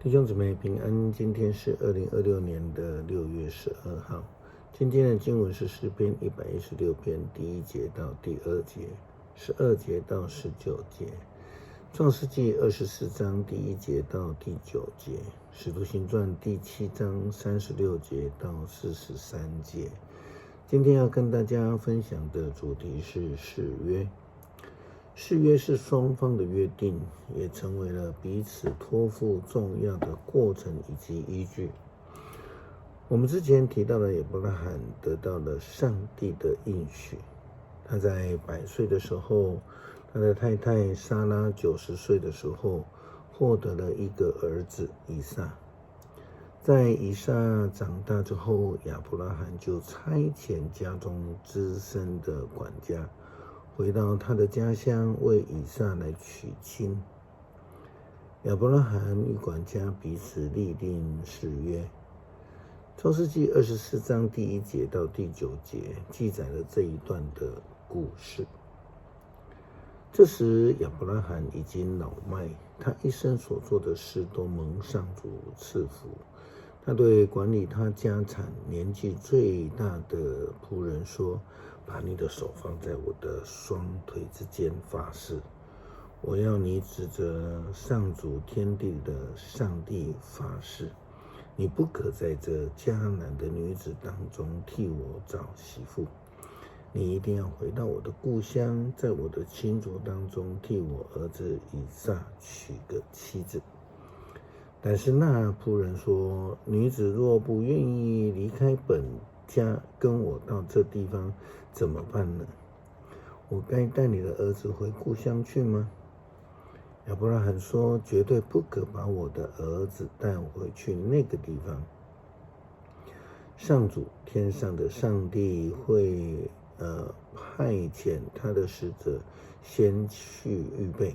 弟兄姊妹平安，今天是2026年的6月12号。今天的经文是诗篇116篇第1节到第2节，12节到19节，创世纪24章第1节到第9节，使徒行传第7章36节到43节。今天要跟大家分享的主题是誓约。誓约是双方的约定，也成为了彼此托付重要的过程以及依据。我们之前提到了亚伯拉罕得到了上帝的应许，他在100岁的时候，他的太太撒拉90岁的时候，获得了一个儿子以撒。在以撒长大之后，亚伯拉罕就差遣家中资深的管家回到他的家乡，为以撒来娶亲。亚伯拉罕与管家彼此立定誓约。创世纪24章第1节到第9节记载了这一段的故事。这时亚伯拉罕已经老迈，他一生所做的事都蒙上主赐福。他对管理他家产年纪最大的仆人说：把你的手放在我的双腿之间发誓，我要你指着上主天地的上帝发誓，你不可在这迦南的女子当中替我找媳妇，你一定要回到我的故乡，在我的亲族当中替我儿子以撒娶个妻子。但是那仆人说：女子若不愿意离开本家跟我到这地方，怎么办呢？我该带你的儿子回故乡去吗？亚伯拉罕说：绝对不可把我的儿子带回去那个地方。上主天上的上帝会派遣他的使者先去预备，